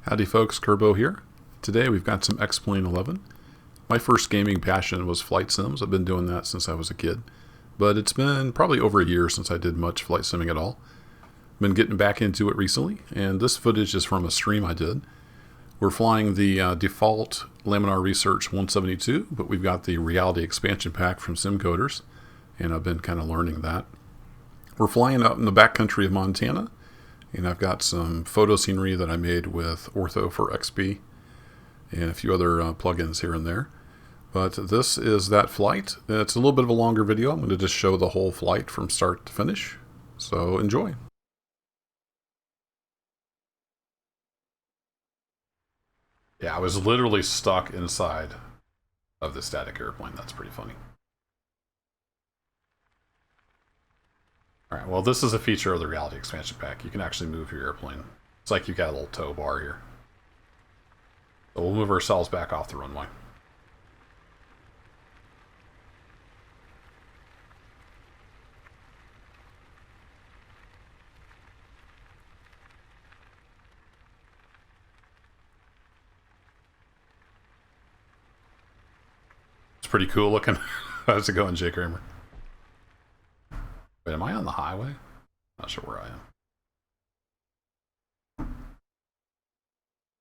Howdy folks, Kerbo here. Today we've got some X-Plane 11. My first gaming passion was flight sims. I've been doing that since I was a kid. But it's been probably over a year since I did much flight simming at all. Been getting back into it recently, and this footage is from a stream I did. We're flying the default Laminar Research 172, but we've got the Reality Expansion Pack from SimCoders, and I've been kind of learning that. We're flying out in the backcountry of Montana, and I've got some photo scenery that I made with Ortho for XP and a few other plugins here and there. But this is that flight. It's a little bit of a longer video. I'm going to just show the whole flight from start to finish. So enjoy. Yeah, I was literally stuck inside of the static airplane. That's pretty funny. Alright, well this is a feature of the Reality Expansion Pack. You can actually move your airplane. It's like you've got a little tow bar here. So we'll move ourselves back off the runway. It's pretty cool looking. How's it going, Jay Kramer? Wait, am I on the highway? Not sure where I am.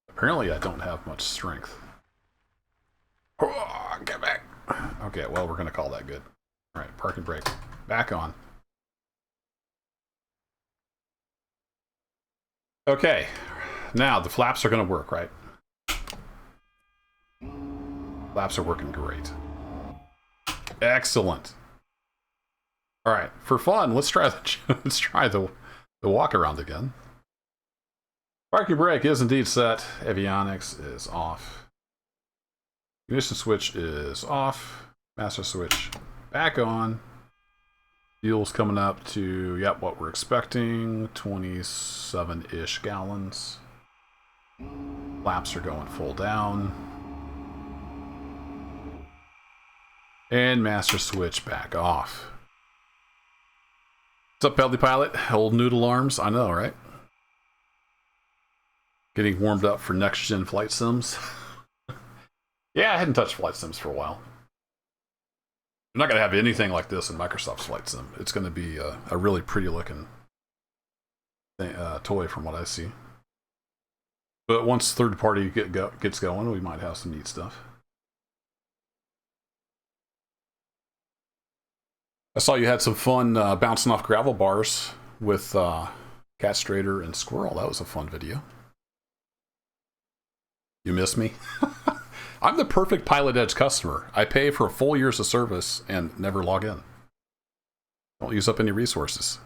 Apparently I don't have much strength. Oh, get back. Okay, well, we're going to call that good. Alright, park and brake. Back on. Okay, now the flaps are going to work, right? Flaps are working great. Excellent. All right, for fun, let's try the walk around again. Parking brake is indeed set. Avionics is off. Ignition switch is off. Master switch back on. Fuel's coming up to, yep, what we're expecting, 27-ish gallons. Flaps are going full down. And master switch back off. What's up, Pelty Pilot? Old noodle arms. I know, right? Getting warmed up for next-gen flight sims. Yeah, I hadn't touched flight sims for a while. You're not going to have anything like this in Microsoft's flight sim. It's going to be a really pretty-looking toy from what I see. But once third-party gets going, we might have some neat stuff. I saw you had some fun bouncing off gravel bars with Catstrader and Squirrel. That was a fun video. You miss me? I'm the perfect Pilot Edge customer. I pay for a full year's of service and never log in. Don't use up any resources.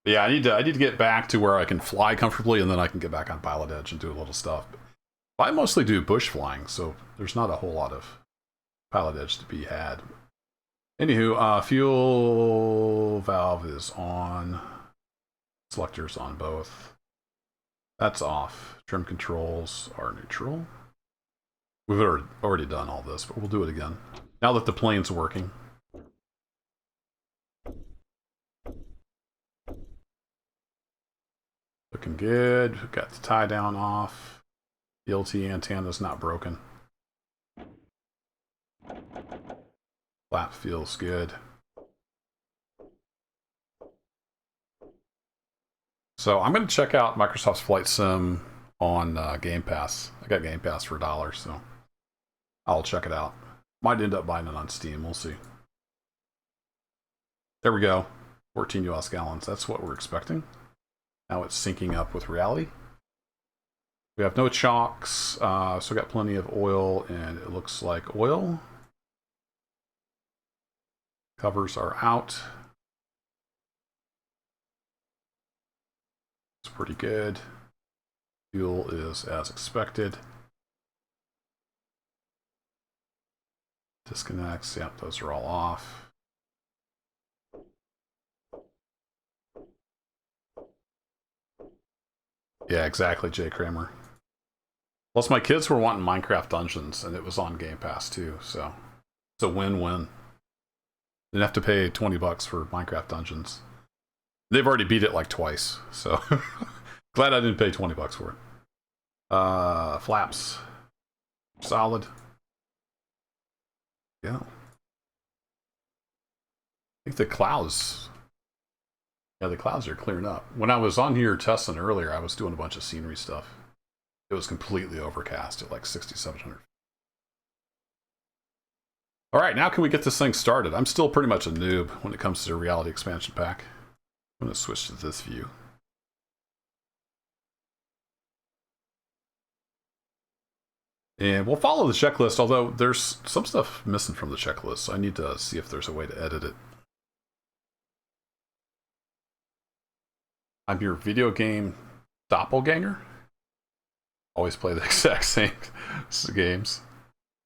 Yeah, I need to get back to where I can fly comfortably, and then I can get back on Pilot Edge and do a little stuff. I mostly do bush flying, so there's not a whole lot of Pilot Edge to be had. Anywho, fuel valve is on. Selectors on both. That's off. Trim controls are neutral. We've already done all this, but we'll do it again. Now that the plane's working. Looking good. We've got the tie down off. The LT antenna's not broken. Flap feels good. So I'm going to check out Microsoft's Flight Sim on Game Pass. I got Game Pass for $1, so I'll check it out. Might end up buying it on Steam. We'll see. There we go. 14 US gallons. That's what we're expecting. Now it's syncing up with reality. We have no chocks, so we got plenty of oil, and it looks like oil. Covers are out. It's pretty good. Fuel is as expected. Disconnects, yep, those are all off. Yeah, exactly, Jay Kramer. Plus, my kids were wanting Minecraft Dungeons, and it was on Game Pass too, so it's a win-win. Didn't have to pay $20 for Minecraft Dungeons. They've already beat it like twice, so Glad I didn't pay 20 bucks for it. Flaps. Solid. Yeah. I think the clouds. Yeah, the clouds are clearing up. When I was on here testing earlier, I was doing a bunch of scenery stuff. It was completely overcast at like 6,700. All right, now can we get this thing started? I'm still pretty much a noob when it comes to the reality expansion pack. I'm going to switch to this view. And we'll follow the checklist, although there's some stuff missing from the checklist, so I need to see if there's a way to edit it. I'm your video game doppelganger. Always play the exact same games.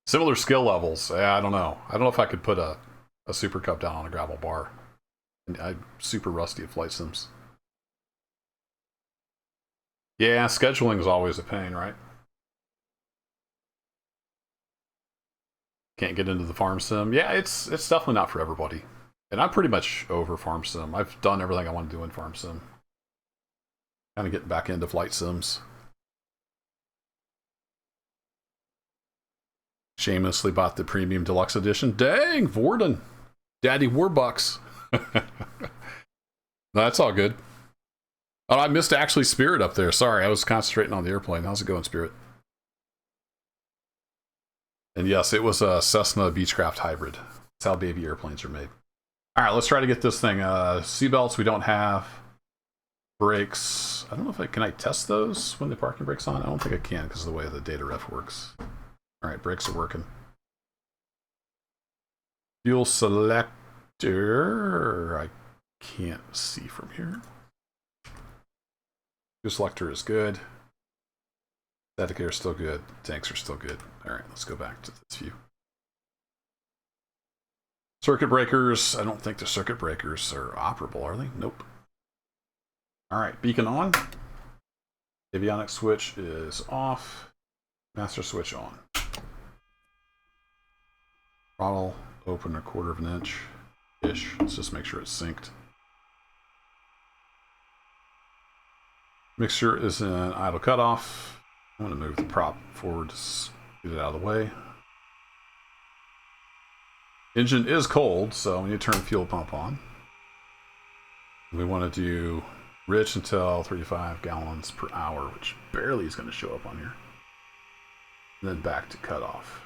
Similar skill levels. Yeah, I don't know. I don't know if I could put a super cup down on a gravel bar. I'm super rusty at flight sims. Yeah, scheduling is always a pain, right? Can't get into the farm sim. Yeah, it's definitely not for everybody. And I'm pretty much over farm sim. I've done everything I want to do in farm sim. Kind of getting back into flight sims. Shamelessly bought the premium deluxe edition. Dang, Vorden. Daddy Warbucks. No, that's all good. Oh, I missed actually Spirit up there. Sorry, I was concentrating on the airplane. How's it going, Spirit? And yes, it was a Cessna Beechcraft hybrid. That's how baby airplanes are made. All right, let's try to get this thing. Seatbelts we don't have. Brakes. I don't know if can I test those when the parking brake's on? I don't think I can because of the way the data ref works. All right, brakes are working. Fuel selector. I can't see from here. Fuel selector is good. Static air is still good. Tanks are still good. All right, let's go back to this view. Circuit breakers. I don't think the circuit breakers are operable, are they? Nope. All right, beacon on. Avionics switch is off. Master switch on. Throttle open 1/4 inch-ish. Let's just make sure it's synced. Mixture is in idle cutoff. I'm going to move the prop forward to get it out of the way. Engine is cold, so we need to turn the fuel pump on. We want to do rich until 35 gallons per hour, which barely is going to show up on here. And then back to cutoff.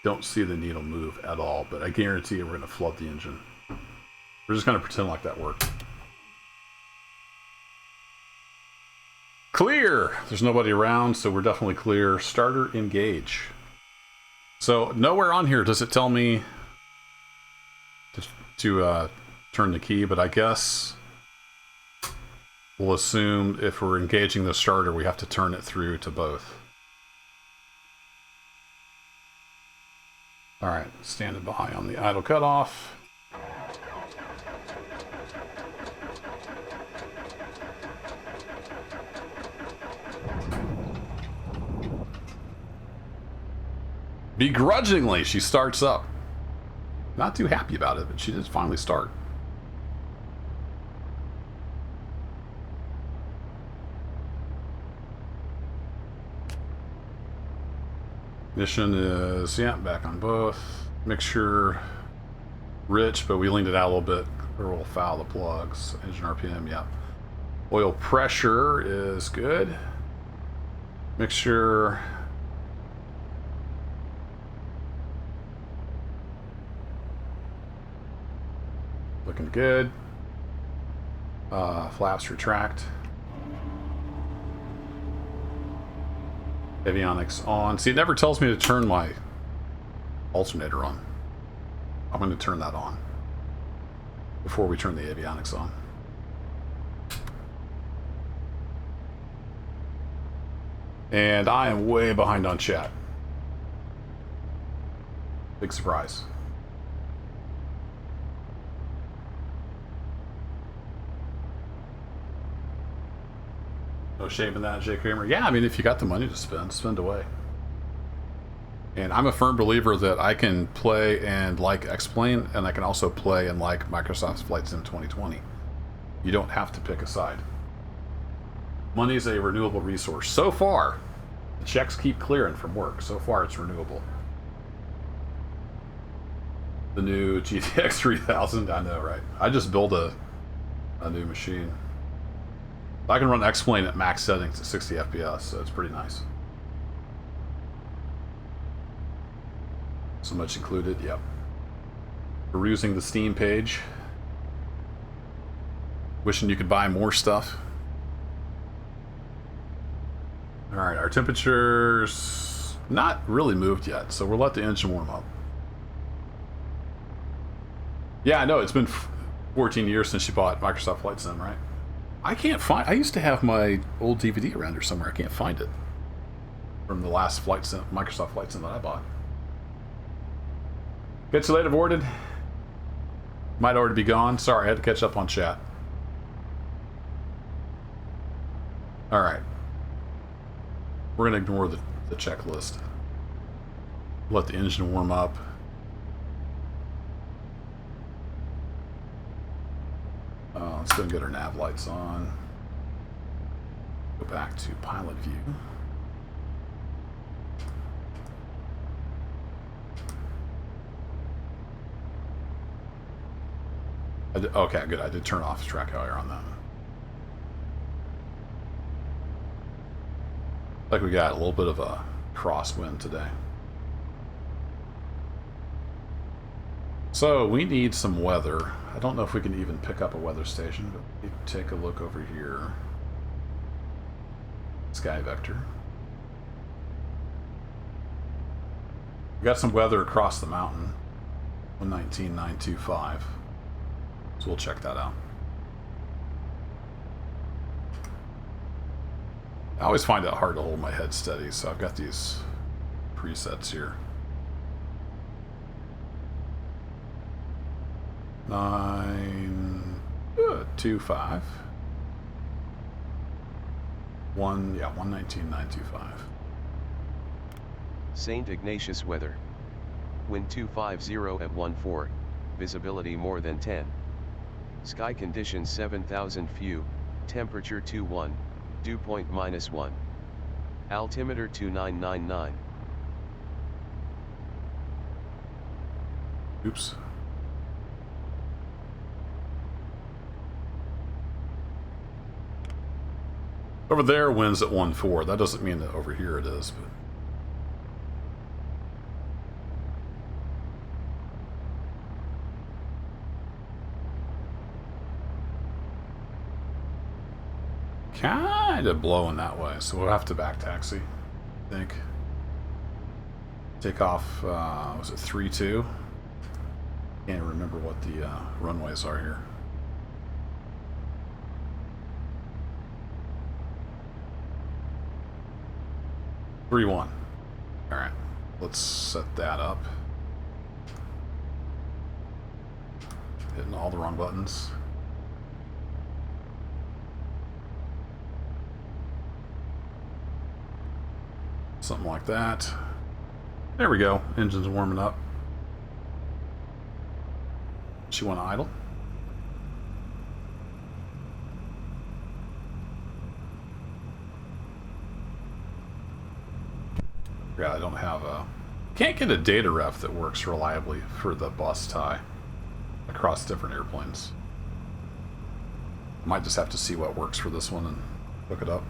Don't see the needle move at all, but I guarantee you we're going to flood the engine. We're just going to pretend like that worked. Clear! There's nobody around, so we're definitely clear. Starter engage. So nowhere on here does it tell me to turn the key, but I guess we'll assume if we're engaging the starter, we have to turn it through to both. All right, standing by on the idle cutoff. Begrudgingly, she starts up. Not too happy about it, but she did finally start. Mission is, yeah, back on both. Mixture, rich, but we leaned it out a little bit, or we'll foul the plugs. Engine RPM, yeah. Oil pressure is good. Mixture. Looking good. Flaps retract. Avionics on. See, it never tells me to turn my alternator on. I'm going to turn that on before we turn the avionics on. And I am way behind on chat. Big surprise. No shame in that, Jay Kramer. Yeah, I mean, if you got the money to spend, spend away. And I'm a firm believer that I can play and like X-Plane, and I can also play and like Microsoft's Flight Sim 2020. You don't have to pick a side. Money is a renewable resource. So far, the checks keep clearing from work. So far, it's renewable. The new GTX 3000, I know, right? I just built a new machine. I can run X-Plane at max settings at 60 FPS, so it's pretty nice. So much included, yep. Perusing the Steam page. Wishing you could buy more stuff. Alright, our temperature's not really moved yet, so we'll let the engine warm up. Yeah, I know, it's been 14 years since you bought Microsoft Flight Sim, right? I can't find... I used to have my old DVD around here somewhere. I can't find it. From the last Flight Sim, Microsoft Flight Sim that I bought. Catch you later, Vorted. Might already be gone. Sorry, I had to catch up on chat. Alright. We're going to ignore the checklist. Let the engine warm up. Let's go and get our nav lights on. Go back to pilot view. Okay, good. I did turn off track failure on that. Like we got a little bit of a crosswind today. So we need some weather. I don't know if we can even pick up a weather station, but we take a look over here. Sky vector. We got some weather across the mountain. 119,925. So we'll check that out. I always find it hard to hold my head steady, so I've got these presets here. 925. 119,925. St. Ignatius weather. Wind 250 at 14, visibility more than 10. Sky conditions 7,000 few, temperature 21, dew point -1. Altimeter 2999. Oops. Over there, wind's at 1.4. That doesn't mean that over here it is, but... kind of blowing that way, so we'll have to back taxi, I think. Take off, was it 3-2? Can't remember what the runways are here. Three one. All right, let's set that up. Hitting all the wrong buttons. Something like that. There we go. Engine's warming up. She want to idle. Yeah, I don't have a... Can't get a data ref that works reliably for the bus tie across different airplanes. Might just have to see what works for this one and look it up.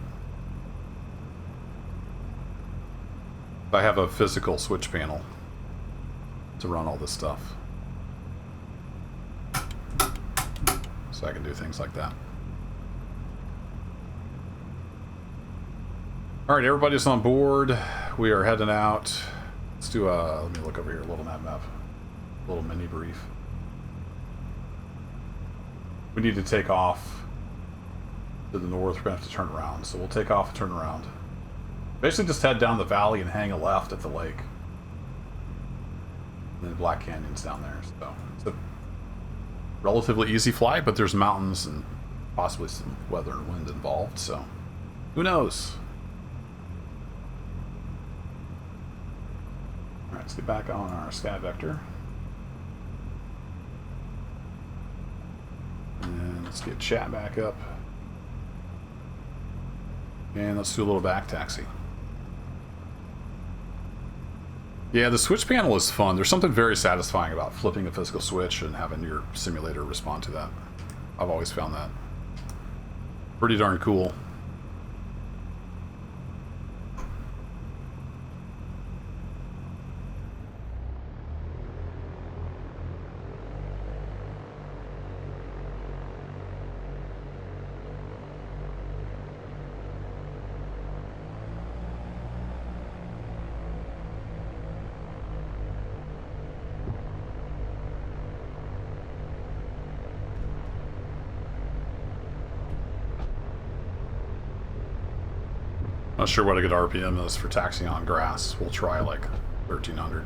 I have a physical switch panel to run all this stuff. So I can do things like that. Alright, everybody's on board. We are heading out. Let's do a, let me look over here, a little map. A little mini brief. We need to take off to the north. We're going to have to turn around. So we'll take off and turn around. Basically just head down the valley and hang a left at the lake. And then Black Canyon's down there. So it's a relatively easy flight, but there's mountains and possibly some weather and wind involved. So who knows? Alright, let's get back on our sky vector. And let's get chat back up. And let's do a little back taxi. Yeah, the switch panel is fun. There's something very satisfying about flipping a physical switch and having your simulator respond to that. I've always found that pretty darn cool. Not sure what a good RPM is for taxiing on grass. We'll try like 1300.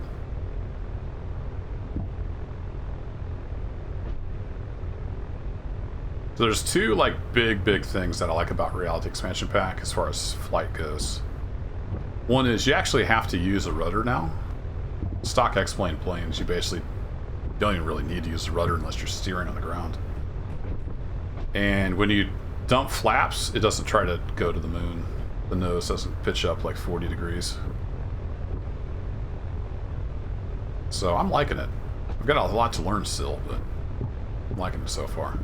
So there's two like big things that I like about Reality Expansion Pack as far as flight goes. One is you actually have to use a rudder now. Stock X-plane planes, you basically don't even really need to use the rudder unless you're steering on the ground. And when you dump flaps, it doesn't try to go to the moon. The nose doesn't pitch up like 40 degrees. So I'm liking it. I've got a lot to learn still, but I'm liking it so far.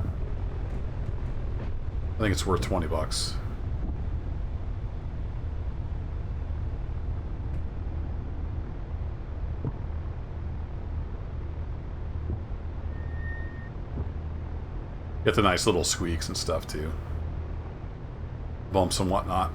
I think it's worth 20 bucks. Get the nice little squeaks and stuff too. Bumps and whatnot.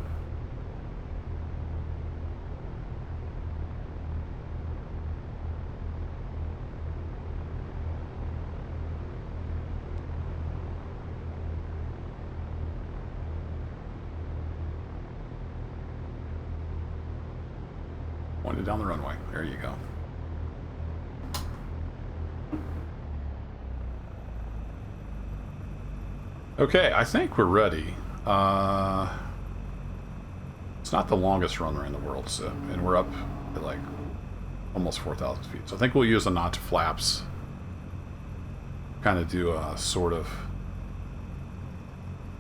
Pointed down the runway. There you go. Okay, I think we're ready. It's not the longest runway in the world, so, and we're up at like almost 4,000 feet. So I think we'll use the notch flaps. Kind of do a sort of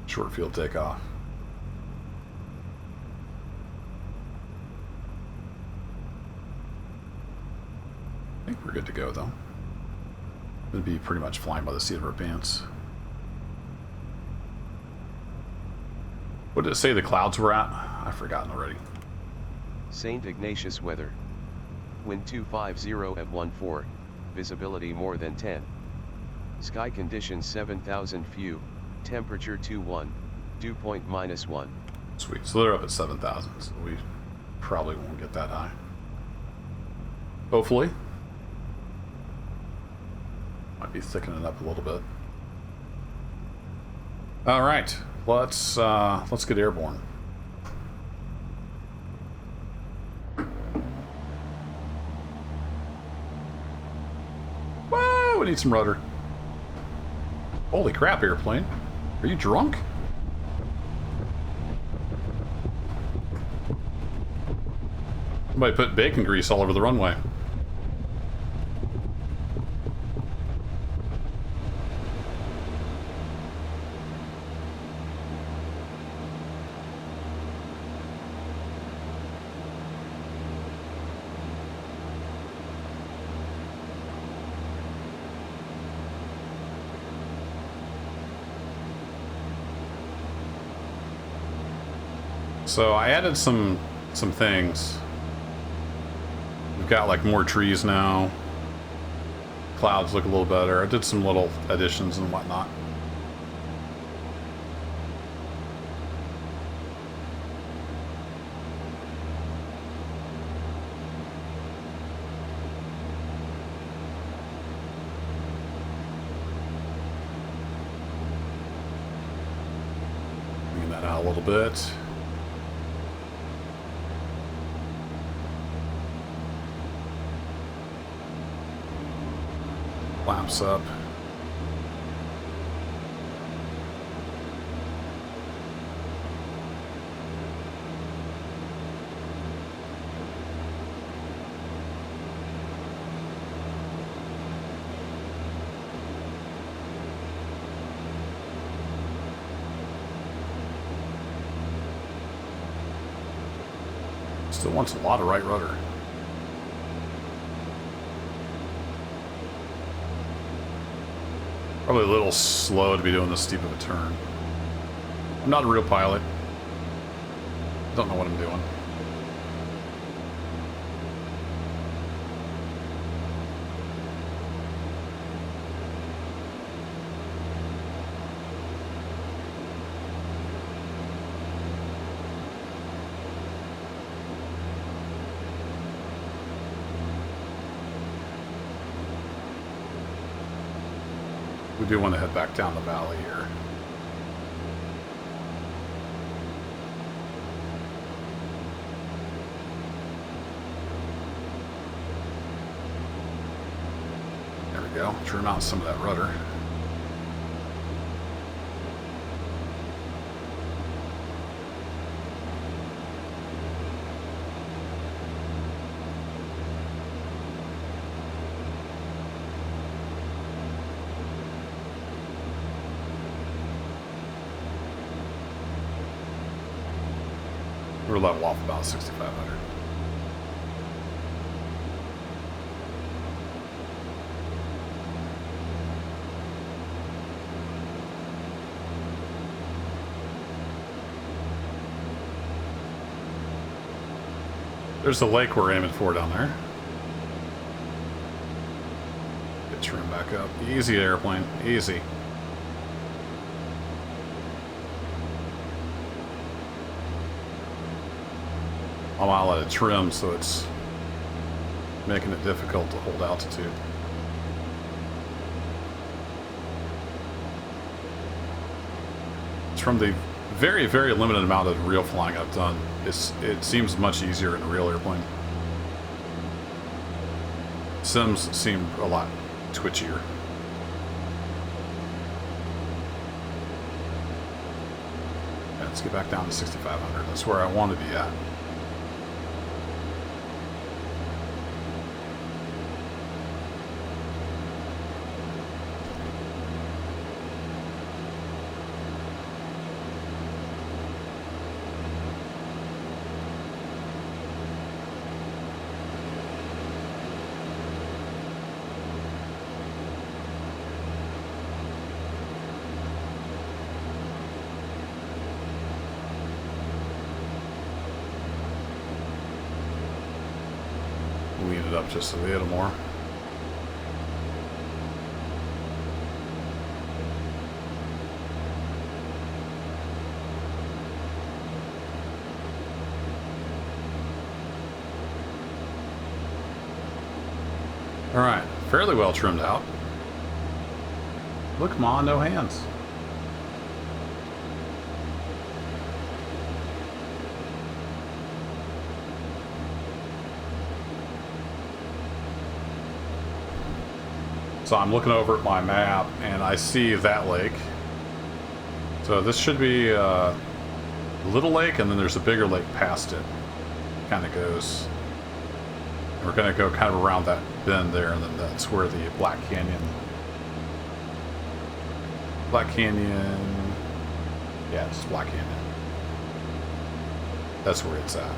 short field takeoff. I think we're good to go though. It'd be pretty much flying by the seat of our pants. What did it say the clouds were at? I've forgotten already. St. Ignatius weather. Wind 250 at 14, visibility more than 10. Sky conditions 7,000 few, temperature 21, dew point -1. Sweet, so they're up at 7,000, so we probably won't get that high. Hopefully. Might be thickening up a little bit. All right, let's get airborne. Whoa, we need some rudder. Holy crap, airplane. Are you drunk? Somebody put bacon grease all over the runway. So I added some things. We've got like more trees now. Clouds look a little better. I did some little additions and whatnot. Bring that out a little bit. Flaps up. Still wants a lot of right rudder. Probably a little slow to be doing this steep of a turn. I'm not a real pilot. Don't know what I'm doing. We do want to head back down the valley here. There we go. Trim out some of that rudder. We're level off about 6,500. There's the lake we're aiming for down there. Get trim back up. Easy airplane. Easy. I'm out of trim, so it's making it difficult to hold altitude. It's from the very, very limited amount of real flying I've done. It seems much easier in a real airplane. Sims seem a lot twitchier. Yeah, let's get back down to 6,500. That's where I want to be at. Lean it up just a little more. All right, fairly well trimmed out. Look, Ma, no hands. So I'm looking over at my map and I see that lake. So this should be a little lake, and then there's a bigger lake past it. Kind of goes. We're going to go kind of around that bend there, and then that's where the Black Canyon. Yeah, it's Black Canyon. That's where it's at.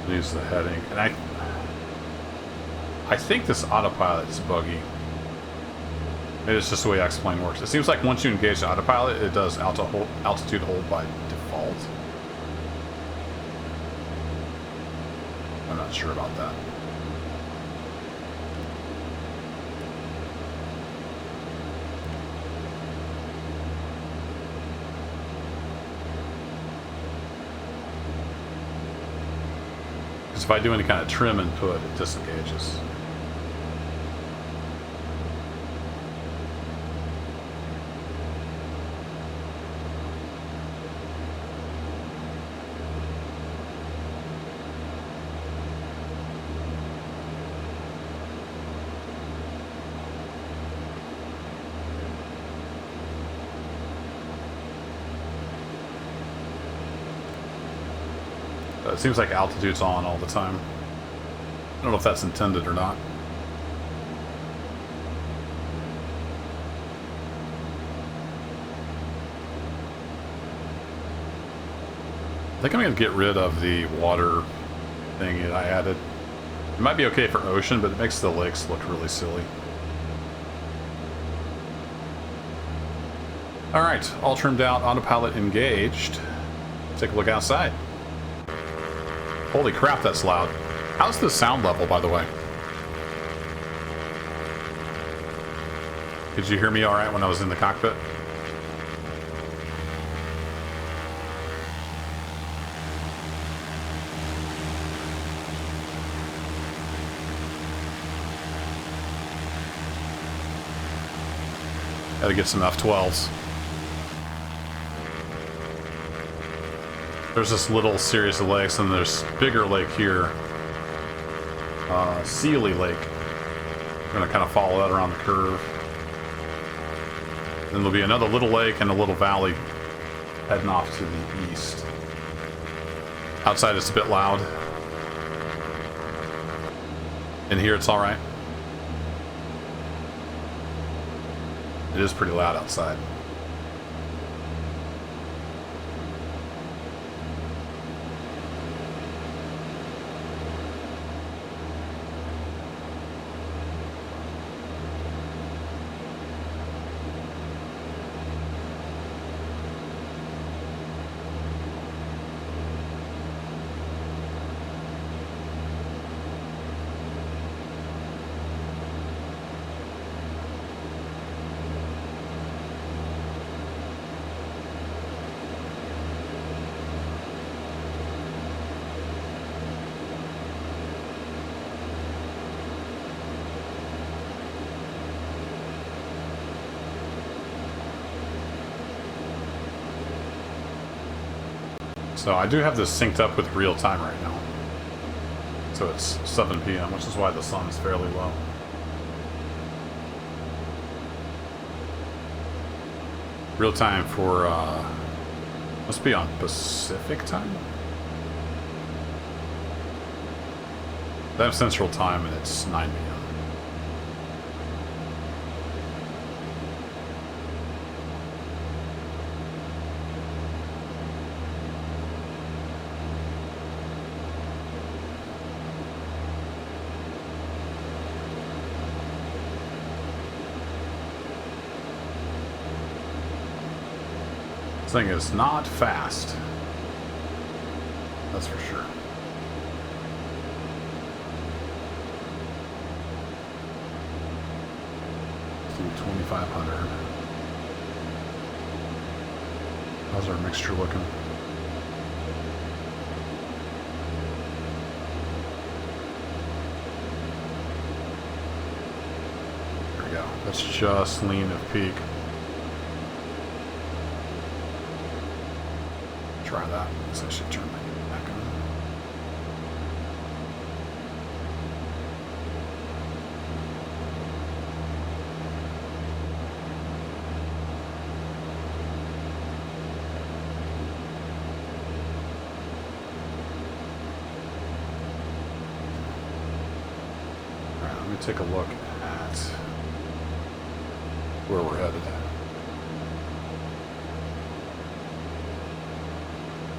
Use the heading, and I think this autopilot is buggy. Maybe it's just the way X-Plane works. It seems like once you engage the autopilot, it does altitude hold by default. I'm not sure about that. If I do any kind of trim input, it disengages. It seems like altitude's on all the time. I don't know if that's intended or not. I think I'm going to get rid of the water thing that I added. It might be okay for ocean, but it makes the lakes look really silly. Alright, all trimmed out, autopilot engaged. Take a look outside. Holy crap, that's loud. How's the sound level, by the way? Did you hear me alright when I was in the cockpit? Gotta get some F-12s. There's this little series of lakes, and there's a bigger lake here. Sealy Lake. I'm gonna kind of follow that around the curve. Then there'll be another little lake and a little valley heading off to the east. Outside it's a bit loud. In here it's alright. It is pretty loud outside. So I do have this synced up with real time right now. So it's 7 p.m., which is why the sun is fairly low. Real time for, must be on Pacific time? I have Central time and it's 9 p.m. This thing is not fast. That's for sure. Let's do 2,500. How's our mixture looking? There we go. That's just lean of peak. Try that. So I should turn my back on. Alright, let me take a look at where we're headed.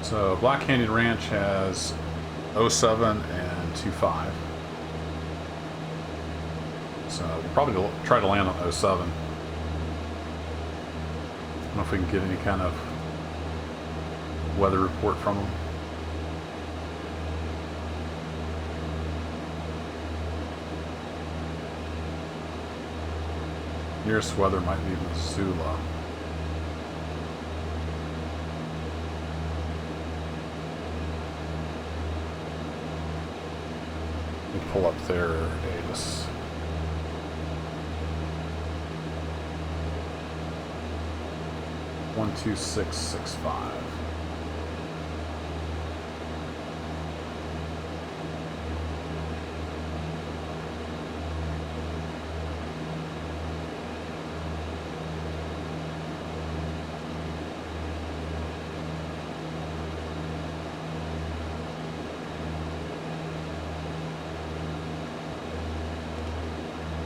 So Black Canyon Ranch has 07 and 25. So we'll probably try to land on 07. I don't know if we can get any kind of weather report from them. Nearest weather might be Missoula. Pull up their Davis. One, 2, 6, 6, 5.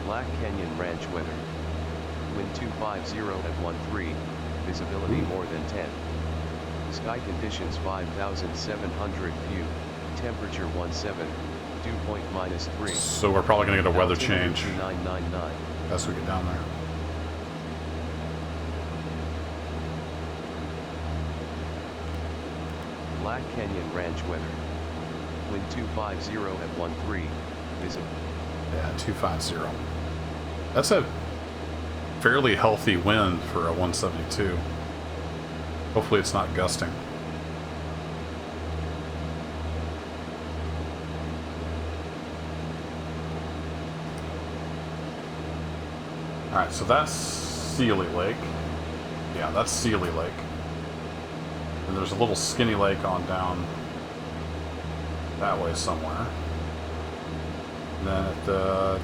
Black Canyon Ranch weather. Wind 250 at 13, visibility more than 10. Sky conditions 5,700 view, temperature 17, dew point -3. So we're probably going to get a weather change 999. as we get down there. Black Canyon Ranch weather. Wind 250 at 13, visible. Yeah, 250. That's a fairly healthy wind for a 172. Hopefully it's not gusting. Alright, so that's Sealy Lake. Yeah, that's Sealy Lake. And there's a little skinny lake on down that way somewhere. And then at the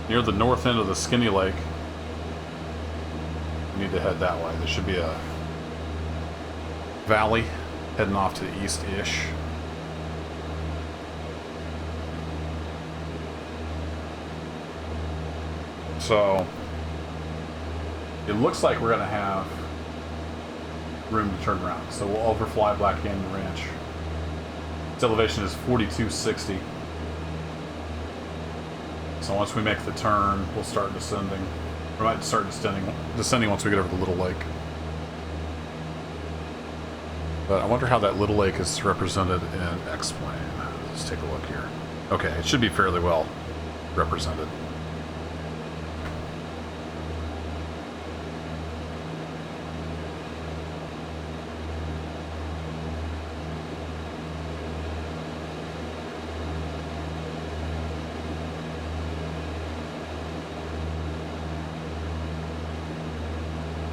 near the north end of the skinny lake, we need to head that way. There should be a valley heading off to the east-ish. So it looks like we're going to have room to turn around. So we'll overfly Black Canyon Ranch. Its elevation is 4260. So once we make the turn, we'll start descending. We might start descending once we get over the little lake. But I wonder how that little lake is represented in X-Plane. Let's take a look here. Okay, it should be fairly well represented.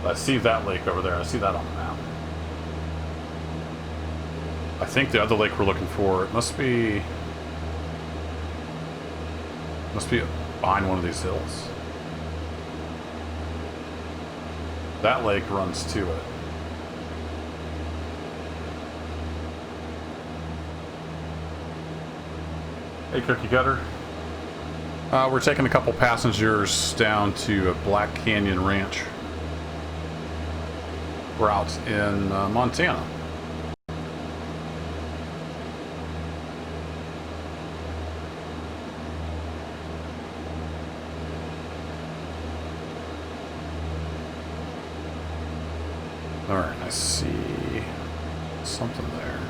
I see that lake over there. I see that on the map. I think the other lake we're looking for, it must be behind one of these hills. That lake runs to it. Hey, Cookie Cutter. We're taking a couple passengers down to Black Canyon Ranch. We're out in Montana. Alright, I see something there.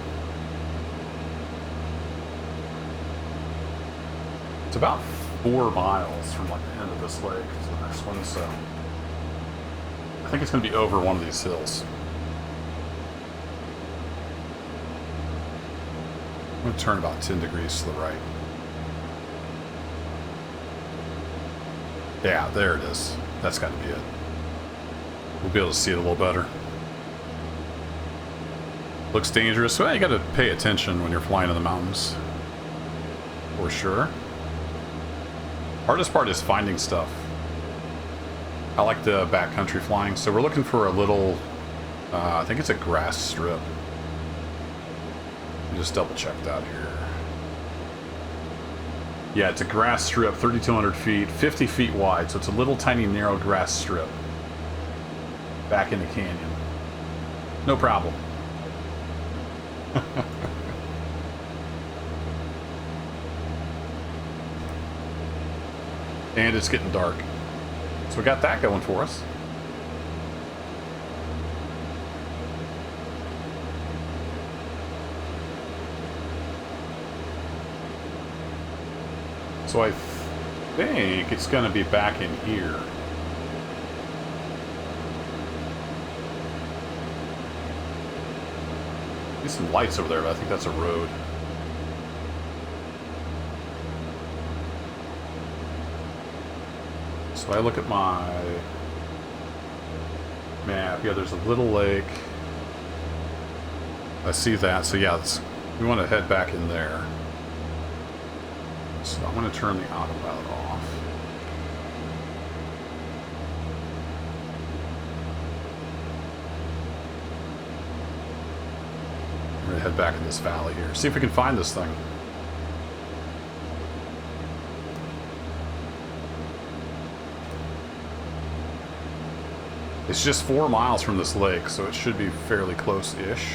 It's about 4 miles from like the end of this lake to the next one, so I think it's going to be over one of these hills. I'm going to turn about 10 degrees to the right. Yeah, there it is. That's got to be it. We'll be able to see it a little better. Looks dangerous. Well, you got to pay attention when you're flying in the mountains. For sure. Hardest part is finding stuff. I like the backcountry flying, so we're looking for a little, I think it's a grass strip. Let me just double check that here. Yeah, it's a grass strip, 3,200 feet, 50 feet wide, so it's a little tiny narrow grass strip. Back in the canyon. No problem. And it's getting dark. So we got that going for us. So I think it's going to be back in here. There's some lights over there, but I think that's a road. So I look at my map. Yeah, there's a little lake. I see that. So yeah, we want to head back in there. So I'm going to turn the autopilot off. We're going to head back in this valley here. See if we can find this thing. It's just 4 miles from this lake, so it should be fairly close-ish.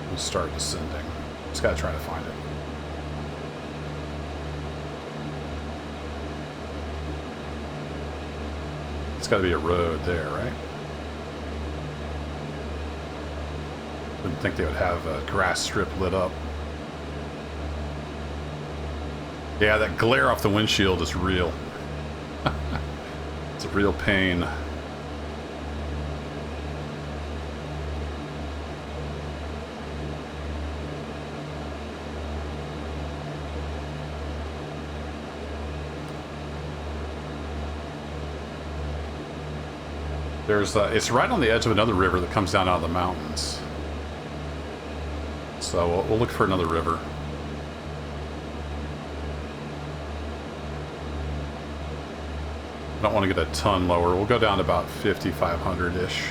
We'll start descending. Just gotta try to find it. It's gotta be a road there, right? Didn't think they would have a grass strip lit up. Yeah, that glare off the windshield is real. It's a real pain. It's right on the edge of another river that comes down out of the mountains. So we'll look for another river. I don't want to get a ton lower. We'll go down to about 5,500-ish.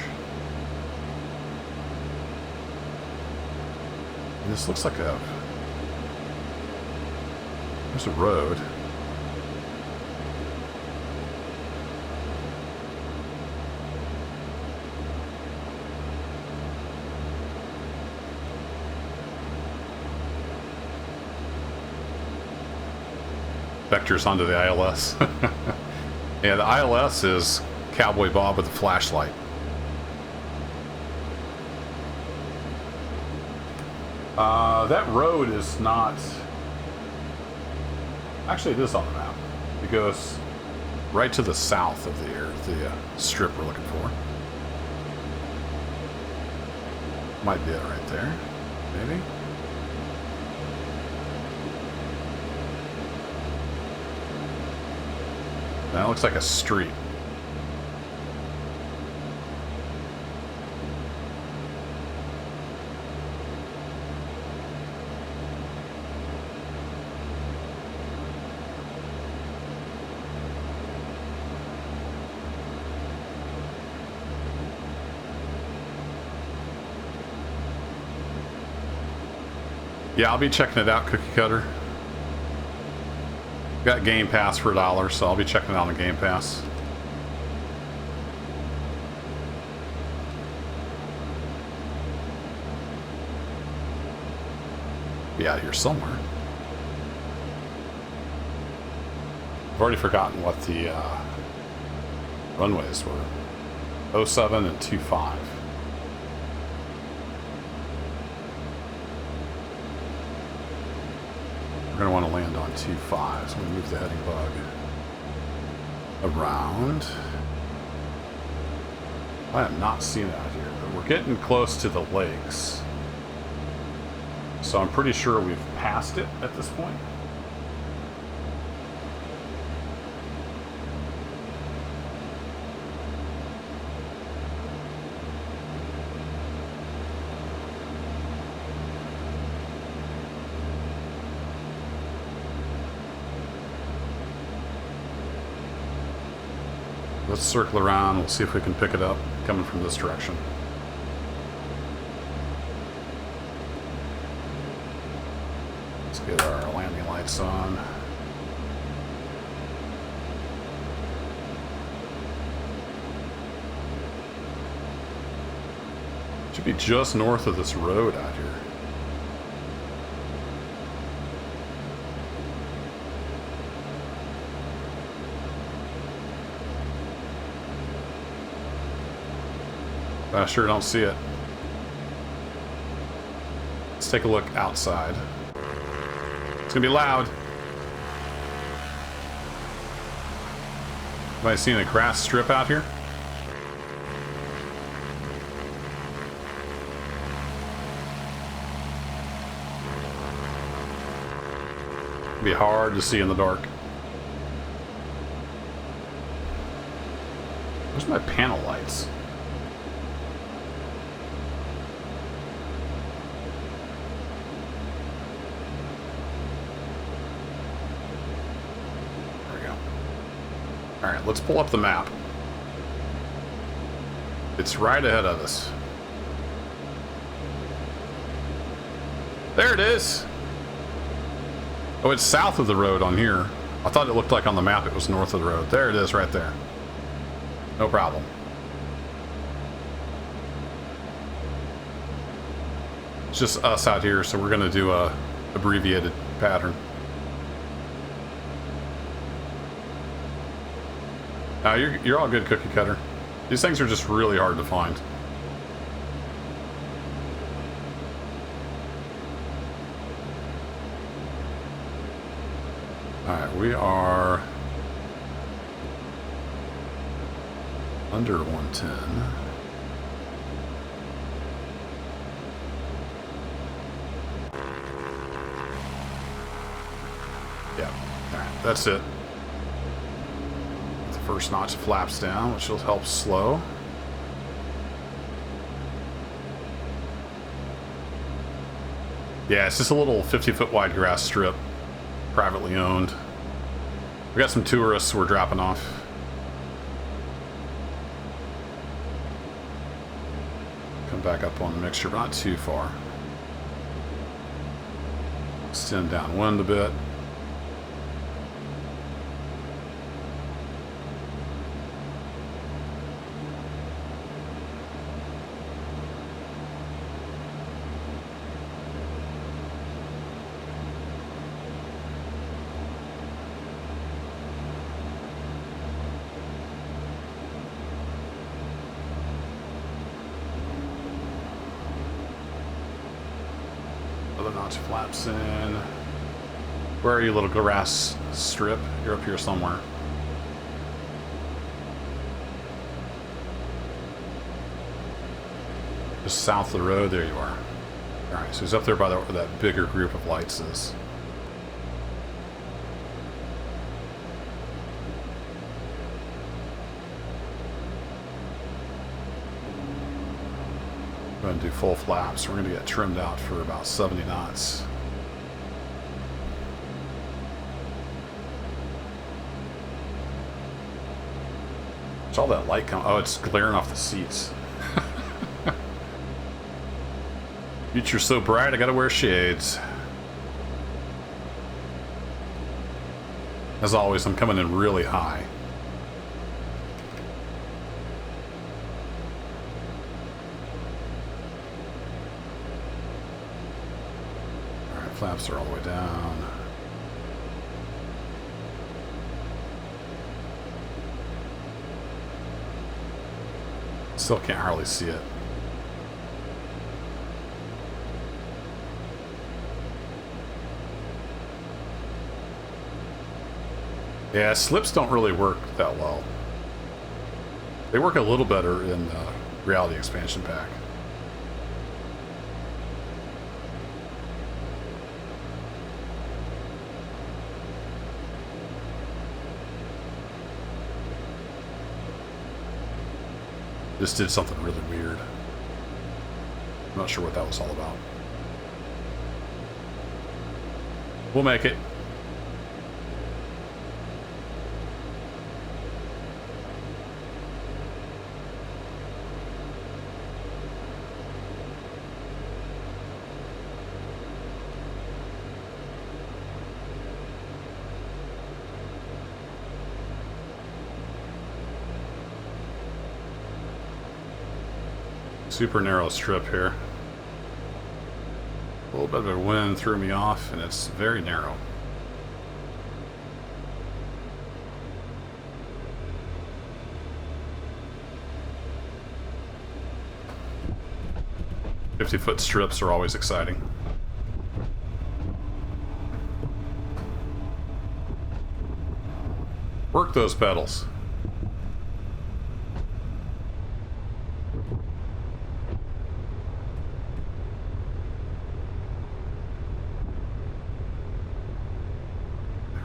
And this looks like there's a road. Vectors onto the ILS. Yeah, the ILS is Cowboy Bob with a flashlight. That road is not... Actually, it is on the map. It goes right to the south of the strip we're looking for. Might be it right there. Maybe? That looks like a street. Yeah, I'll be checking it out, Cookie Cutter. Got Game Pass for $1, so I'll be checking it out on the Game Pass. Be out here somewhere. I've already forgotten what the runways were. 07 and 25. We're going to want to land on 25, so we move the heading bug around. I have not seen it out here, but we're getting close to the lakes. So I'm pretty sure we've passed it at this point. Let's circle around. We'll see if we can pick it up coming from this direction. Let's get our landing lights on. Should be just north of this road out here. I sure don't see it. Let's take a look outside. It's gonna be loud. Anybody seen a grass strip out here? It'll be hard to see in the dark. Where's my panel lights? Alright, let's pull up the map. It's right ahead of us. There it is! Oh, it's south of the road on here. I thought it looked like on the map it was north of the road. There it is right there. No problem. It's just us out here, so we're going to do a abbreviated pattern. Now you're all good, Cookie Cutter. These things are just really hard to find. Alright, we are under 110. Yeah, alright, that's it. The first notch of flaps down, which will help slow. Yeah, it's just a little 50-foot wide grass strip. Privately owned. We got some tourists we're dropping off. Come back up on the mixture, but not too far. Extend downwind a bit. Notch flaps in. Where are you, little grass strip? You're up here somewhere. Just south of the road, there you are. Alright, so he's up there by where that bigger group of lights is. We're going to do full flaps. We're going to get trimmed out for about 70 knots. What's all that light coming? Oh, it's glaring off the seats. Future's so bright, I gotta wear shades. As always, I'm coming in really high. Flaps are all the way down. Still can't hardly see it. Yeah, slips don't really work that well. They work a little better in Reality Expansion Pack. This did something really weird. I'm not sure what that was all about. We'll make it. Super narrow strip here. A little bit of a wind threw me off, and it's very narrow. "50-foot strips are always exciting. Work those pedals.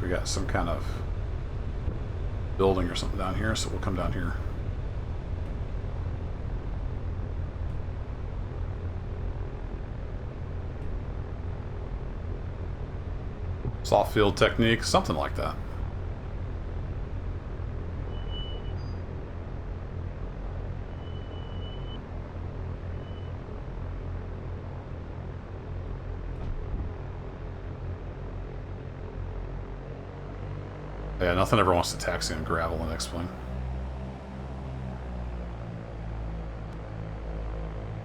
We got some kind of building or something down here, so we'll come down here. Soft field technique, something like that. Yeah, nothing ever wants to taxi on gravel and X-Plane.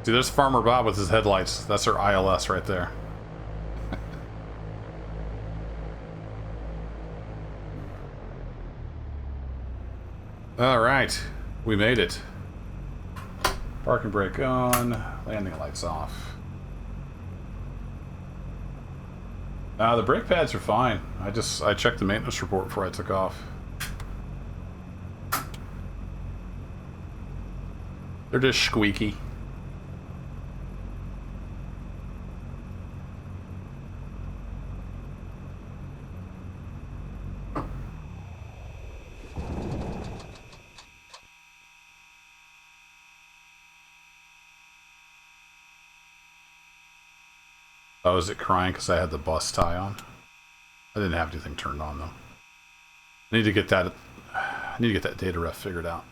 See, there's Farmer Bob with his headlights. That's our ILS right there. All right, we made it. Parking brake on, landing lights off. The brake pads are fine. I checked the maintenance report before I took off. They're just squeaky. Oh, is it crying because I had the bus tie on? I didn't have anything turned on though. I need to get that data ref figured out.